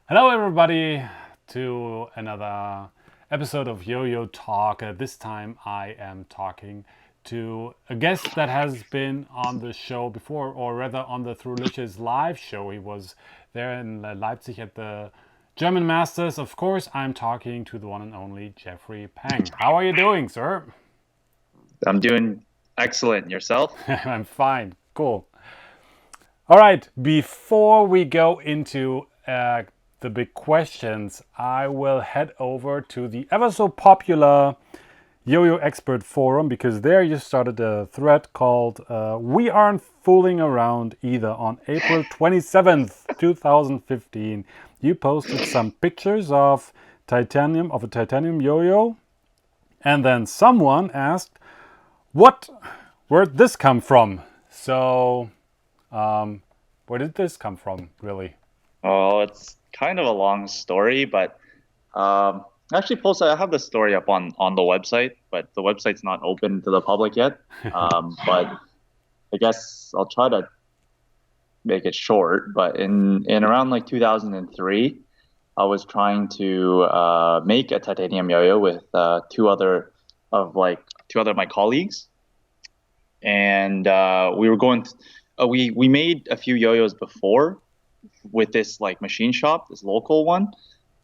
Hello, everybody, to another episode of Yoyotalk. This time I am talking to a guest that has been on the show before, or rather on the Through Lich's live show. He was there in Leipzig at the German Masters. Of course, I'm talking to the one and only Jeffrey Peng. How are you doing, sir? I'm doing excellent. Yourself? I'm fine. Cool. All right, before we go into the big questions, I will head over to the ever so popular Yo-Yo Expert Forum because there you started a thread called We Aren't Fooling Around Either on April 27th, 2015. You posted some pictures of a titanium yo-yo, and then someone asked, what, where'd this come from? So um, where did this come from, really? Oh, it's kind of a long story, but I actually posted. I have the story up on the website, but the website's not open to the public yet. But I guess I'll try to make it short. But in around like 2003, I was trying to make a titanium yo-yo with two other of my colleagues, and we were going. We made a few yo-yos before with this like machine shop, this local one,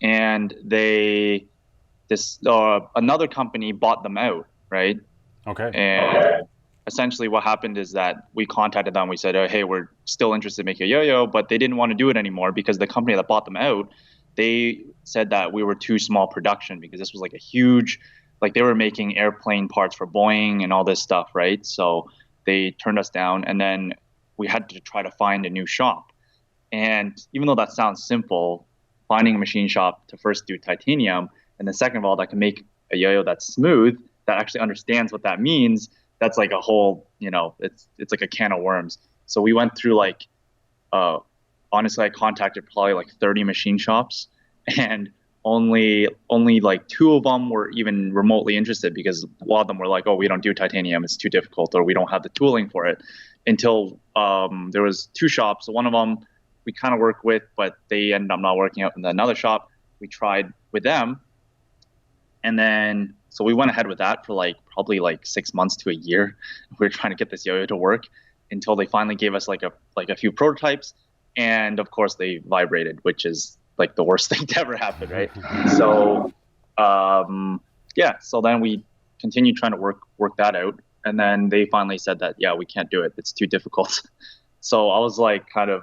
and this another company bought them out, right? Okay. And essentially, what happened is that we contacted them. We said, oh, "Hey, we're still interested in making a yo-yo," but they didn't want to do it anymore because the company that bought them out, they said that we were too small production because this was like a huge, like they were making airplane parts for Boeing and all this stuff, right? So they turned us down, and then we had to try to find a new shop. And even though that sounds simple, finding a machine shop to first do titanium, and then second of all, that can make a yo-yo that's smooth, that actually understands what that means, that's like a whole, it's like a can of worms. So we went through like, uh, honestly, I contacted probably like 30 machine shops, and only like two of them were even remotely interested because a lot of them were like, oh, we don't do titanium, it's too difficult, or we don't have the tooling for it. Until there was two shops. One of them we kind of work with, but they ended up not working out in another shop. We tried with them, and then so we went ahead with that for like probably like 6 months to a year. We were trying to get this yo-yo to work until they finally gave us like a few prototypes, and of course they vibrated, which is like the worst thing to ever happen, right? So yeah, so then we continued trying to work that out, and then they finally said that yeah, we can't do it, it's too difficult. So I was like kind of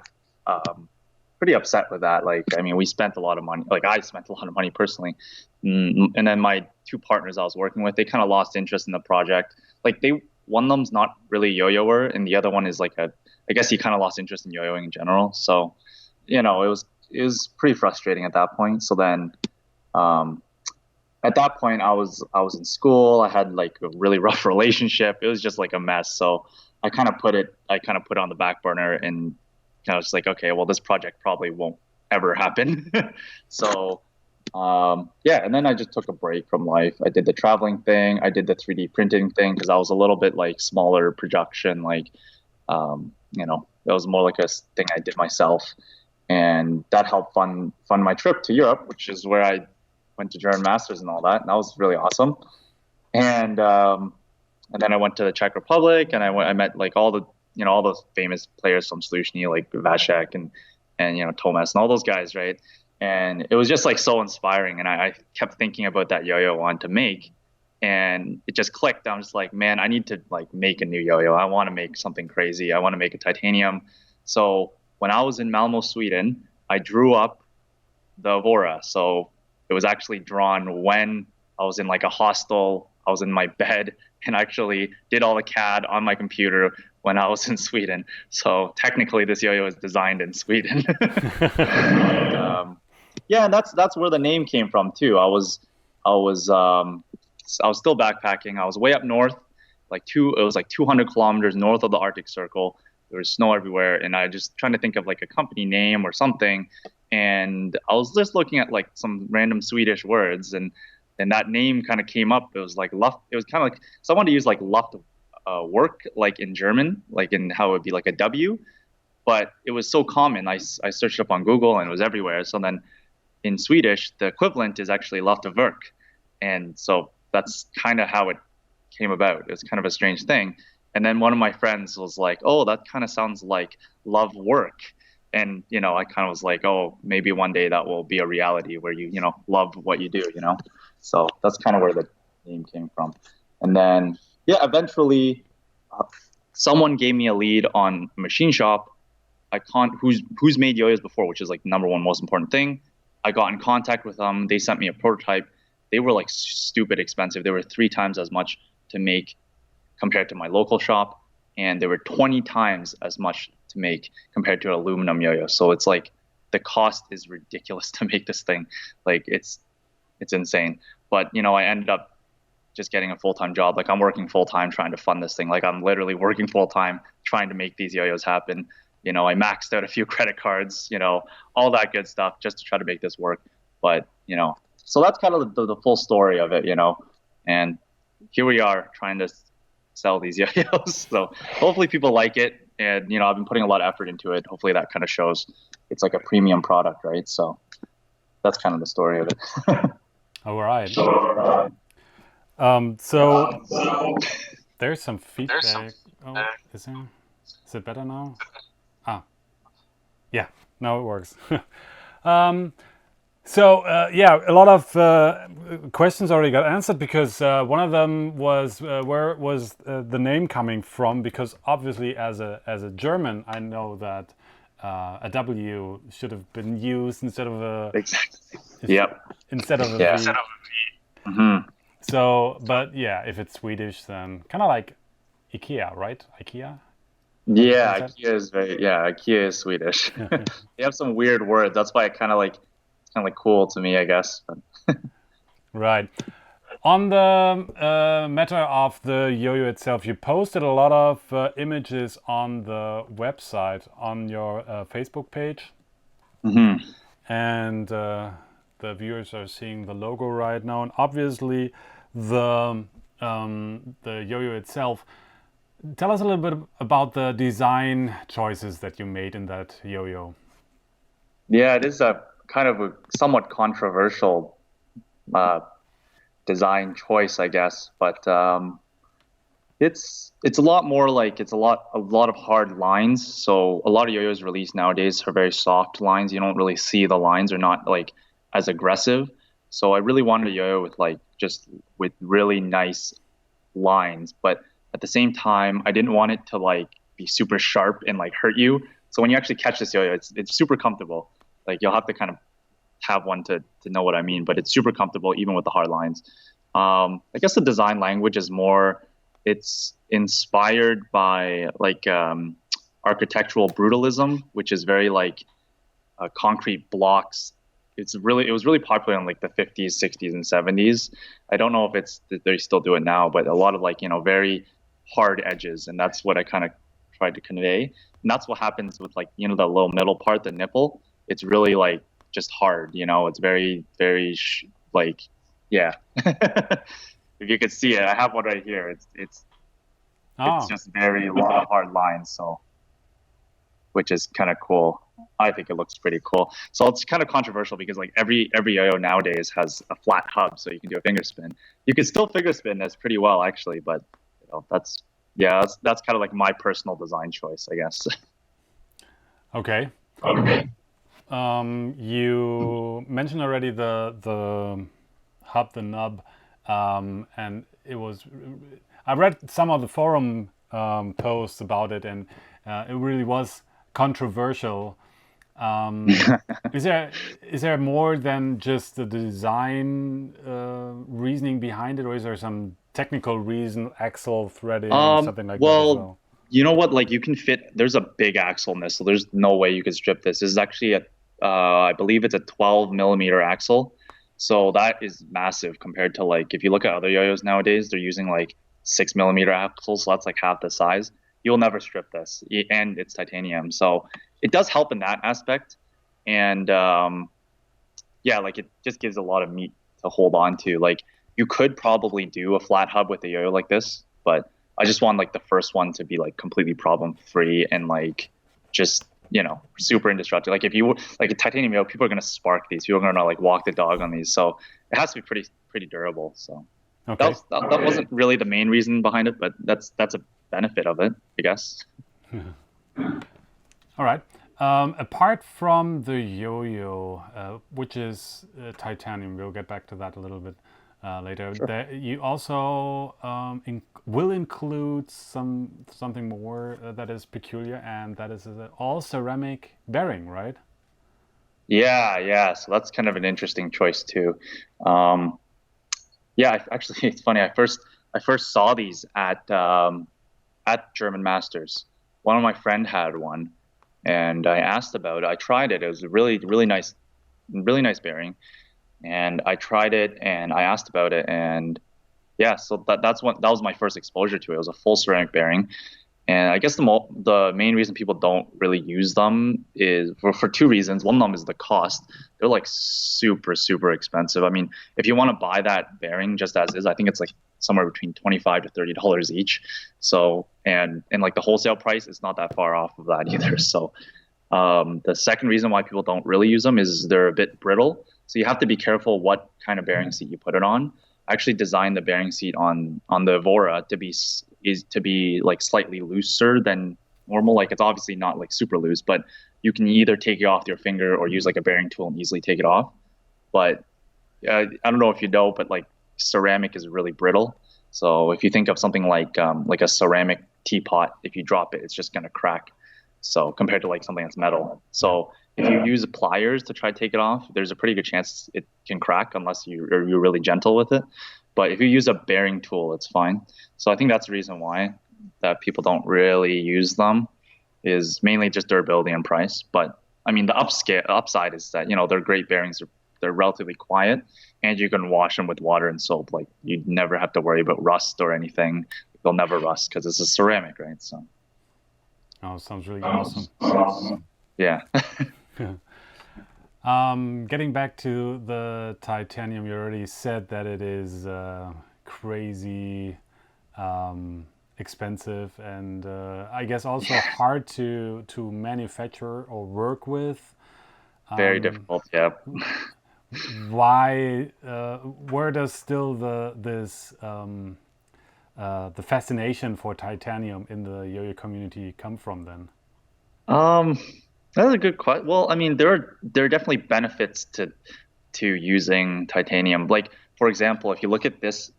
pretty upset with that. Like, I mean, we spent a lot of money. Like, I spent a lot of money personally, and then my two partners I was working with, they kind of lost interest in the project. Like, one of them's not really a yo-yoer, and the other one is like I guess he kind of lost interest in yo-yoing in general. So, it was pretty frustrating at that point. So then, um, at that point, I was in school. I had like a really rough relationship. It was just like a mess. So I kind of put it on the back burner and kind of just like, okay, well, this project probably won't ever happen. So yeah, and then I just took a break from life. I did the traveling thing. I did the 3D printing thing because I was a little bit like smaller production. Like, that was more like a thing I did myself, and that helped fund my trip to Europe, which is where I went to German Masters and all that, and that was really awesome. And and then I went to the Czech Republic, and I met like all the famous players from Slushny, like Vasek and Tomas and all those guys, right? And it was just like so inspiring, and I kept thinking about that yo-yo I wanted to make, and it just clicked. I'm just like, man, I need to like make a new yo-yo. I want to make something crazy. I want to make a titanium. So when I was in Malmo, Sweden, I drew up the Evora. So it was actually drawn when I was in like a hostel. I was in my bed and actually did all the CAD on my computer when I was in Sweden. So technically, this yo-yo is designed in Sweden. And, yeah, and that's where the name came from too. I was I was still backpacking. I was way up north, it was like 200 kilometers north of the Arctic Circle. There was snow everywhere, and I just trying to think of like a company name or something. And I was just looking at like some random Swedish words, and that name kind of came up. It was like Luft. It was kind of like someone to use like Luft work, like in German, like in how it would be like a W, but it was so common. I searched up on Google and it was everywhere. So then in Swedish, the equivalent is actually Luftverk. And so that's kind of how it came about. It's kind of a strange thing. And then one of my friends was like, "Oh, that kind of sounds like love work." And, I kind of was like, "Oh, maybe one day that will be a reality where you love what you do. So that's kind of where the name came from. And then, yeah, eventually someone gave me a lead on a machine shop. Who's made yo-yos before, which is like the number one most important thing. I got in contact with them. They sent me a prototype. They were like stupid expensive. They were 3 times as much to make compared to my local shop, and they were 20 times as much to make compared to an aluminum yo-yo. So it's like the cost is ridiculous to make this thing. Like it's insane. But I ended up just getting a full-time job. Like I'm working full-time trying to fund this thing. Like I'm literally working full-time trying to make these yo-yos happen. I maxed out a few credit cards, all that good stuff just to try to make this work. But, so that's kind of the full story of it, and here we are trying to sell these yo-yos. So hopefully people like it. And, I've been putting a lot of effort into it. Hopefully that kind of shows. It's like a premium product, right? So that's kind of the story of it. All right. So there's some feedback. Oh, is it better now? Yeah, now it works. Yeah, a lot of questions already got answered because one of them was where was the name coming from? Because obviously, as a German, I know that a W should have been used instead of a exactly. Yep. Instead of a V. Mm-hmm. So, but yeah, if it's Swedish, then kind of like IKEA, right? IKEA. Yeah, IKEA is Swedish. They have some weird words. That's why it's kind of like cool to me, I guess. Right. On the matter of the yo-yo itself, you posted a lot of images on the website on your Facebook page, and the viewers are seeing the logo right now, and obviously the yo-yo itself. Tell us a little bit about the design choices that you made in that yo-yo. Yeah, it is a kind of a somewhat controversial design choice, I guess, but it's a lot more like it's a lot of hard lines. So a lot of yo-yos released nowadays are very soft lines. You don't really see the lines; are not like as aggressive. So I really wanted a yo-yo with really nice lines, but at the same time, I didn't want it to like be super sharp and like hurt you. So when you actually catch this yo-yo, it's super comfortable. Like you'll have to kind of have one to know what I mean, but it's super comfortable even with the hard lines. I guess the design language is more, it's inspired by like architectural brutalism, which is very like concrete blocks. It was really popular in like the 50s, 60s, and 70s. I don't know if they still do it now, but a lot of like, very hard edges. And that's what I kind of tried to convey. And that's what happens with like, the little middle part, the nipple. It's really like just hard, it's very, very like, yeah. If you could see it, I have one right here. It's just very lot of hard lines. So, which is kind of cool. I think it looks pretty cool. So it's kind of controversial because like every yo-yo nowadays has a flat hub, so you can do a finger spin. You can still finger spin this pretty well actually, but that's kind of like my personal design choice, I guess. Okay. You mentioned already the hub, the nub, and it was. I read some of the forum posts about it, and it really was controversial. Is there more than just the design reasoning behind it, or is there some technical reason, axle threading, something like that as well? You know what? Like you can fit. There's a big axle in this, so there's no way you could strip this. This is actually I believe it's a 12 millimeter axle, so that is massive compared to like if you look at other yo-yos nowadays, they're using like 6 millimeter axles, so that's like half the size. You'll never strip this, and it's titanium, so it does help in that aspect. And yeah, like it just gives a lot of meat to hold on to. Like you could probably do a flat hub with a yo-yo like this, but I just want like the first one to be like completely problem free and like just super indestructible. Like if you like a titanium yo, people are gonna spark these. People are gonna like walk the dog on these. So it has to be pretty durable. So Okay. that wasn't really the main reason behind it, but that's a benefit of it, I guess. All right. Apart from the yo-yo, which is titanium, we'll get back to that a little bit later. Sure. You also will include something more that is peculiar, and that is an all ceramic bearing, right? Yeah. So that's kind of an interesting choice too. Um, yeah, actually, it's funny. I first saw these at German Masters. One of my friend had one, and I asked about it. I tried it. It was a really nice bearing, and I tried it and I asked about it, and yeah, so that was my first exposure to it. It was a full ceramic bearing, and I guess the main reason people don't really use them is for two reasons. One of them is the cost. They're like super expensive. I mean, if you want to buy that bearing just as is, I think it's like somewhere between $25 to $30 each. So and like the wholesale price is not that far off of that either. So the second reason why people don't really use them is they're a bit brittle. So you have to be careful what kind of bearing seat you put it on. I actually designed the bearing seat on the Evora to be like slightly looser than normal. Like it's obviously not like super loose, but you can either take it off your finger or use like a bearing tool and easily take it off. But I don't know if you know, but like ceramic is really brittle. So if you think of something like a ceramic teapot, if you drop it, it's just gonna crack. So compared to like something that's metal. So if you use pliers to try to take it off, there's a pretty good chance it can crack unless you're really gentle with it. But if you use a bearing tool, it's fine. So I think that's the reason why that people don't really use them is mainly just durability and price. But I mean, the upside is that they're great bearings. They're relatively quiet, and you can wash them with water and soap. Like you never have to worry about rust or anything. They'll never rust because it's a ceramic, right? So. Oh, sounds really awesome. Yeah. Getting back to the titanium, you already said that it is crazy expensive and I guess also hard to manufacture or work with. Very difficult. Yeah. Why? Where does still the fascination for titanium in the yo-yo community come from then? Um, that's a good question. Well, I mean, there are definitely benefits to using titanium. Like, for example, if you look at this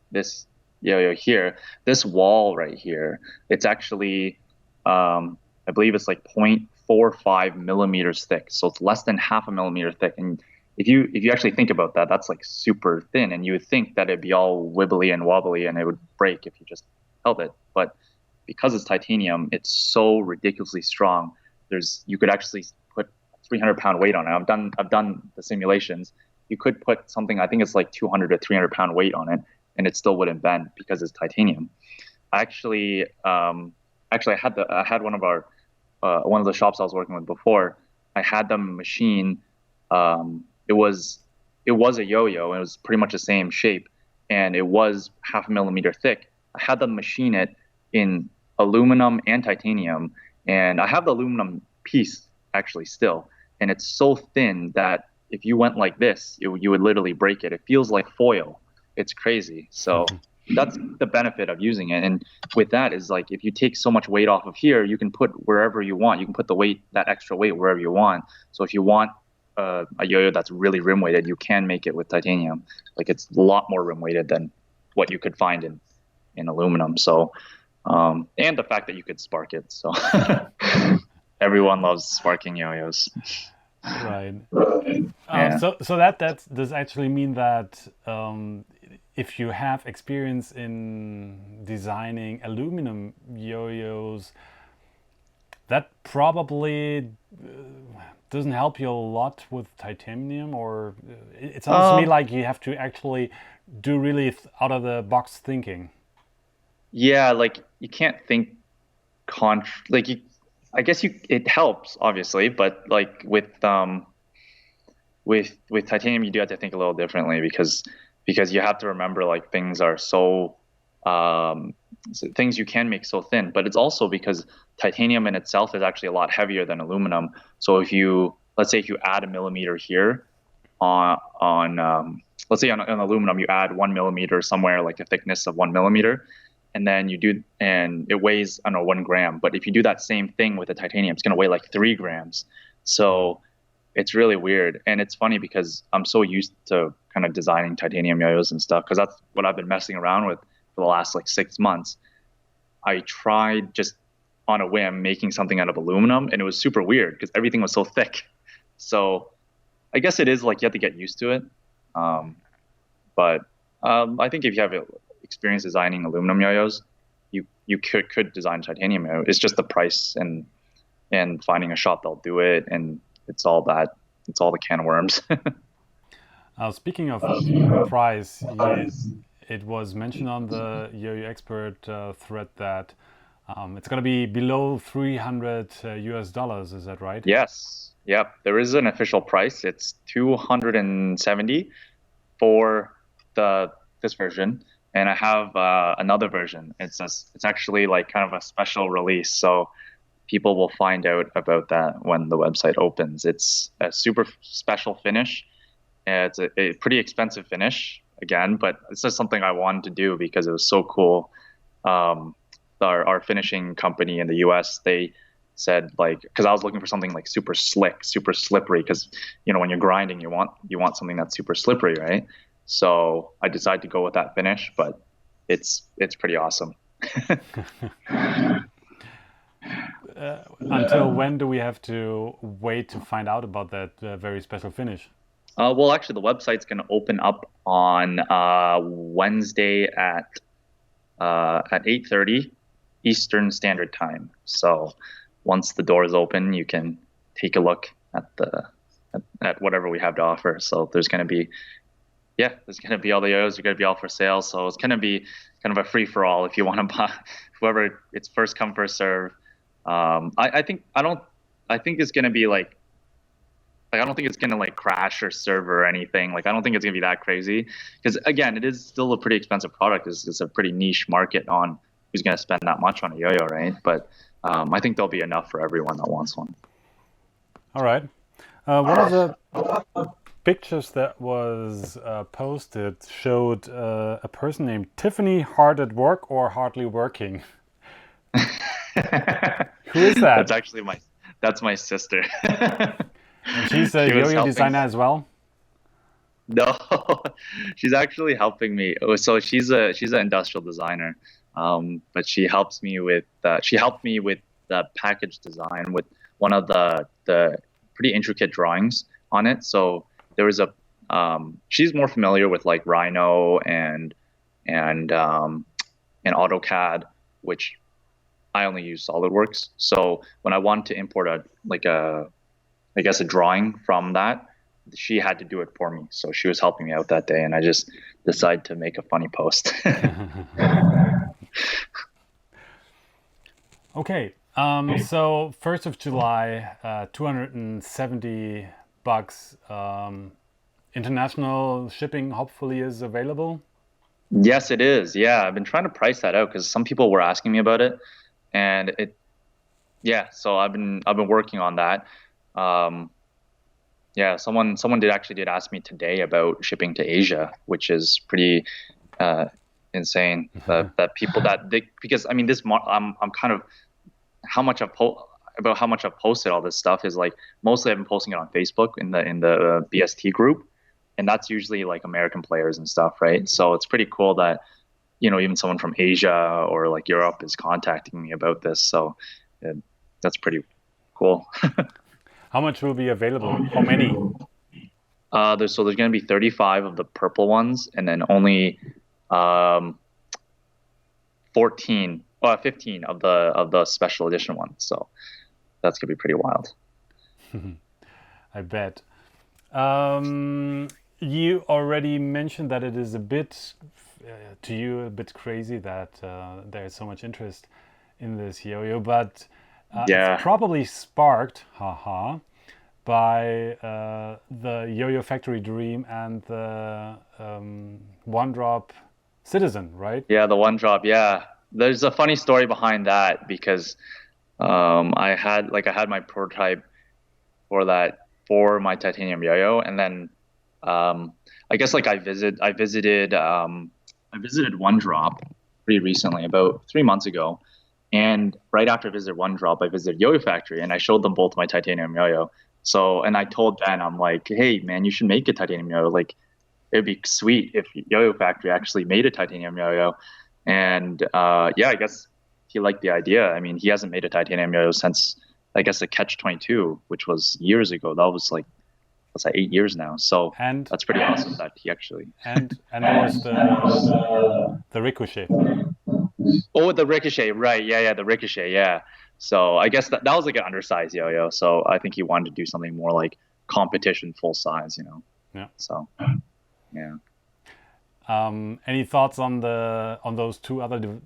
yo-yo here, this wall right here, it's actually I believe it's like 0.45 millimeters thick. So it's less than half a millimeter thick. And if you actually think about that, that's like super thin. And you would think that it'd be all wibbly and wobbly and it would break if you just held it. But because it's titanium, it's so ridiculously strong. You could actually put 300-pound weight on it. I've done the simulations. You could put something, I think it's like 200 to 300-pound weight on it, and it still wouldn't bend because it's titanium. Actually, I had one of the shops I was working with before. I had them machine. It was a yo-yo, and it was pretty much the same shape, and it was half a millimeter thick. I had them machine it in aluminum and titanium, and I have the aluminum piece actually still, and it's so thin that if you went like this, you would literally break it. It feels like foil. It's crazy. So that's the benefit of using it. And with that is like if you take so much weight off of here, you can put wherever you want. You can put that extra weight wherever you want. So if you want a yo-yo that's really rim weighted, you can make it with titanium. Like it's a lot more rim weighted than what you could find in aluminum. So and the fact that you could spark it. So everyone loves sparking yo-yos. Right. Yeah. So that does actually mean that if you have experience in designing aluminum yo-yos, that probably doesn't help you a lot with titanium, or it sounds to me like you have to actually do really out of the box thinking. Yeah, like you can't think like I guess it helps obviously, but like with titanium you do have to think a little differently because you have to remember like things are so things you can make so thin, but it's also because titanium in itself is actually a lot heavier than aluminum. So if you, let's say if you add a millimeter here on let's say on aluminum, you add 1 millimeter somewhere, like a thickness of 1 millimeter, and then and it weighs, I don't know, 1 gram. But if you do that same thing with the titanium, it's going to weigh like 3 grams. So it's really weird. And it's funny because I'm so used to kind of designing titanium yo-yos and stuff, because that's what I've been messing around with for the last like 6 months. I tried just on a whim making something out of aluminum, and it was super weird because everything was so thick. So I guess it is like you have to get used to it. But I think if you have experience designing aluminum yo-yos, you could design titanium yo. It's just the price and finding a shop that'll do it, and it's all the can of worms. Speaking of price, it was mentioned on the Yo-Yo Expert thread that it's going to be below 300 US dollars. Is that right? Yes. Yep. There is an official price. It's 270 for this version, and I have another version. It's actually like kind of a special release, so people will find out about that when the website opens. It's a super special finish. It's a pretty expensive finish again, but it's just something I wanted to do because it was so cool. Our finishing company in the US, they said, like, because I was looking for something like super slick, super slippery, because when you're grinding, you want something that's super slippery, right? So I decided to go with that finish, but it's pretty awesome. Until when do we have to wait to find out about that very special finish? Well, actually, the website's going to open up on Wednesday at 8:30 Eastern Standard Time. So once the doors open, you can take a look at whatever we have to offer. So there's going to be all the yo-yos are going to be all for sale. So it's going to be kind of a free for all if you want to buy. Whoever, it's first come first serve. I think it's going to be like I don't think it's going to like crash or serve or anything. Like I don't think it's going to be that crazy because again, it is still a pretty expensive product. It's a pretty niche market on who's going to spend that much on a yo-yo, right? But I think there'll be enough for everyone that wants one. All right. One of the pictures that was posted showed a person named Tiffany hard at work or hardly working. Who is that? That's my sister. And she's a yo-yo designer as well? No, she's actually helping me. So she's an industrial designer, but she helped me with the package design with one of the pretty intricate drawings on it. So there was she's more familiar with like Rhino and AutoCAD, which I only use SolidWorks. So when I wanted to import a drawing from that, she had to do it for me. So she was helping me out that day, and I just decided to make a funny post. Okay. So 1st of July, $270. International shipping hopefully is available. Yes, it is. Yeah, I've been trying to price that out because some people were asking me about it, and so I've been working on that. Someone did ask me today about shipping to Asia, which is pretty insane. That people because I mean I'm kind of how much I've posted all this stuff is like mostly I've been posting it on Facebook in the BST group, and that's usually like American players and stuff, right? So it's pretty cool that even someone from Asia or like Europe is contacting me about this. So that's pretty cool. How much will be available? How many? There's going to be 35 of the purple ones, and then only 15 of the special edition ones. So that's gonna be pretty wild. I bet. You already mentioned that it is a bit crazy that there's so much interest in this yo-yo, but it's probably sparked, by the Yo-Yo Factory Dream and the One Drop citizen, right? Yeah, the one drop. Yeah, there's a funny story behind that because I had my prototype for that for my titanium yo-yo, and then um, I guess like I visited One Drop pretty recently, about 3 months ago, and right after I visited One Drop, I visited Yo-Yo Factory, and I showed them both my titanium yo-yo. So, and I told Ben, I'm like, hey man, you should make a titanium yo-yo. Like, it'd be sweet if Yo-Yo Factory actually made a titanium yo-yo. And yeah, I guess he liked the idea. I mean, he hasn't made a titanium yo-yo since I guess the Catch 22, which was years ago. That was like what's that, 8 years now. So And that's pretty awesome that he actually. and there was the ricochet. Oh, the Ricochet, right? Yeah, yeah, the Ricochet, yeah. So I guess that was like an undersized yo-yo. So I think he wanted to do something more like competition full size, you know. Yeah. So yeah. Any thoughts on those two other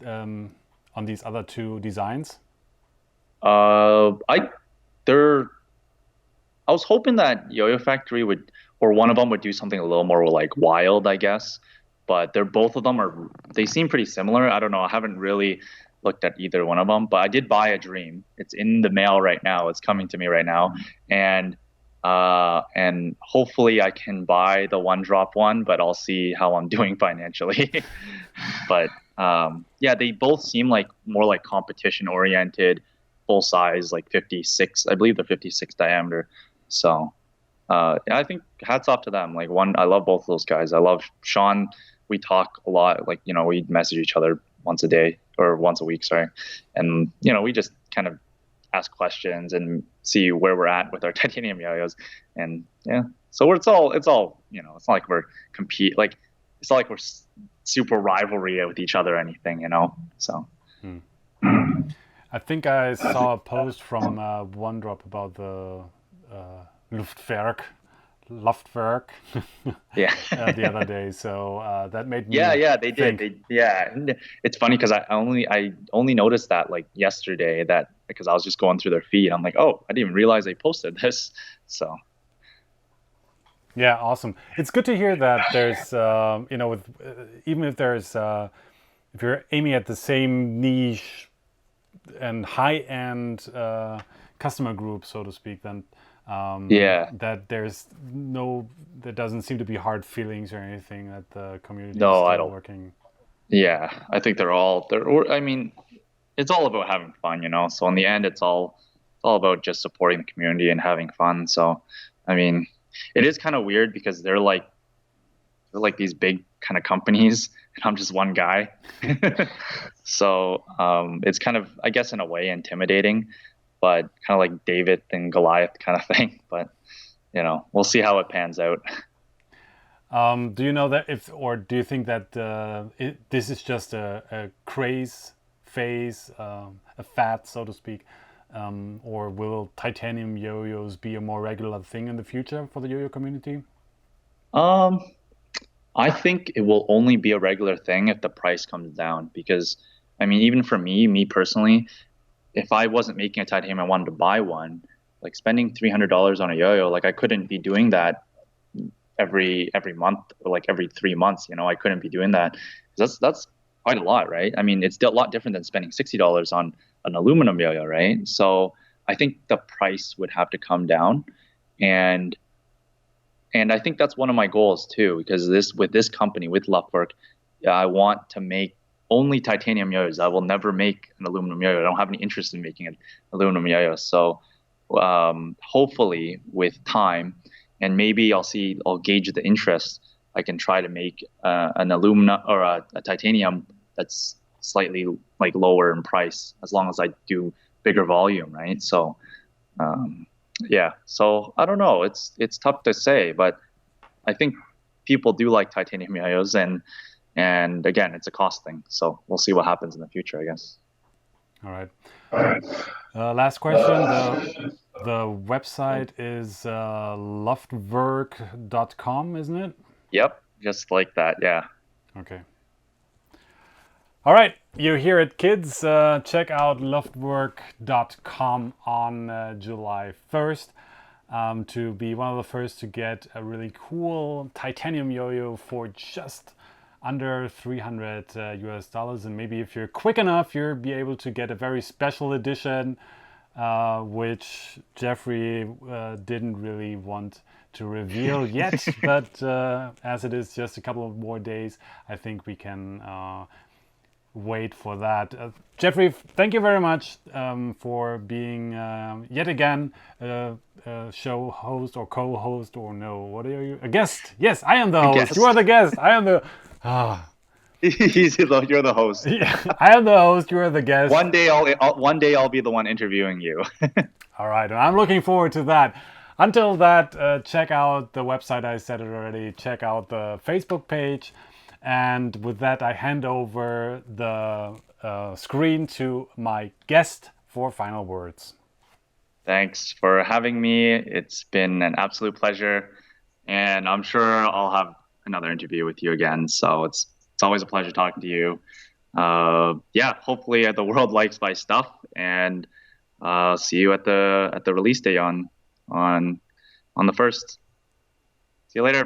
on these other two designs? I they're I was hoping that Yo-Yo Factory would, or one of them would do something a little more like wild, I guess. But they're both of them they seem pretty similar. I don't know. I haven't really looked at either one of them, but I did buy a Dream. It's in the mail right now. It's coming to me right now, and hopefully I can buy the One Drop one, but I'll see how I'm doing financially. But yeah, they both seem like more like competition oriented, full size, like 56. I believe they're 56 diameter. So yeah, I think hats off to them. Like I love both of those guys. I love Sean. We talk a lot. Like we message each other once a day or once a week, sorry, and we just kind of ask questions and see where we're at with our titanium yo-yos. And yeah, so it's all it's not like we're compete like it's not like we're super rivalry with each other or anything. So. I think I saw a post from One Drop about the Luftverk, Luftverk, Yeah. the other day. So that made me Yeah, they think. did. Yeah, and it's funny because I only noticed that like yesterday that because I was just going through their feed. I'm like, oh, I didn't even realize they posted this. So Yeah, awesome. It's good to hear that there's, with even if there's, if you're aiming at the same niche and high-end customer group, so to speak, then yeah, that there doesn't seem to be hard feelings or anything. That the community is no, I still don't. working. Yeah, I think I mean, it's all about having fun. So in the end, it's all about just supporting the community and having fun. So, I mean, it is kind of weird because they're like these big kind of companies, and I'm just one guy. So it's kind of, I guess, in a way, intimidating, but kind of like David and Goliath kind of thing. But we'll see how it pans out. Do you know that or do you think that this is just a craze phase, a fad, so to speak, or will titanium yo-yos be a more regular thing in the future for the yo-yo community? Um, I think it will only be a regular thing if the price comes down because, I mean, even for me personally, if I wasn't making a titanium, I wanted to buy one, like spending $300 on a yo-yo, like I couldn't be doing that every month or like every 3 months. I couldn't be doing that. That's quite a lot, right? I mean, it's still a lot different than spending $60 on an aluminum yo-yo, right? So I think the price would have to come down, and I think that's one of my goals too, because with this company, with Luftverk, I want to make only titanium yo-yos. I will never make an aluminum yo-yo. I don't have any interest in making an aluminum yo-yo. So hopefully with time, and maybe I'll gauge the interest. I can try to make an aluminum or a titanium that's slightly like lower in price, as long as I do bigger volume, right? So yeah, so I don't know. It's tough to say, but I think people do like titanium yo-yos, and again, it's a cost thing. So we'll see what happens in the future, I guess. All right. Last question. The website is loftwork.com, isn't it? Yep, just like that. Yeah. Okay. All right, you hear it, kids. Check out loftwork.com on July 1st to be one of the first to get a really cool titanium yo-yo for just under 300 US dollars. And maybe if you're quick enough, you'll be able to get a very special edition, which Jeffrey didn't really want to reveal yet. But as it is just a couple of more days, I think we can wait for that. Jeffrey, thank you very much for being yet again show host or co-host, or no, what are you? A guest? Yes, I am the host. Guest. You are the guest. I am the. You're the host. Yeah, I am the host. You are the guest. One day I'll be the one interviewing you. All right, and I'm looking forward to that. Until that, check out the website. I said it already. Check out the Facebook page. And with that, I hand over the screen to my guest for final words. Thanks for having me. It's been an absolute pleasure. And I'm sure I'll have another interview with you again. So it's always a pleasure talking to you. Yeah, hopefully the world likes my stuff. And see you at the release day on the 1st. See you later.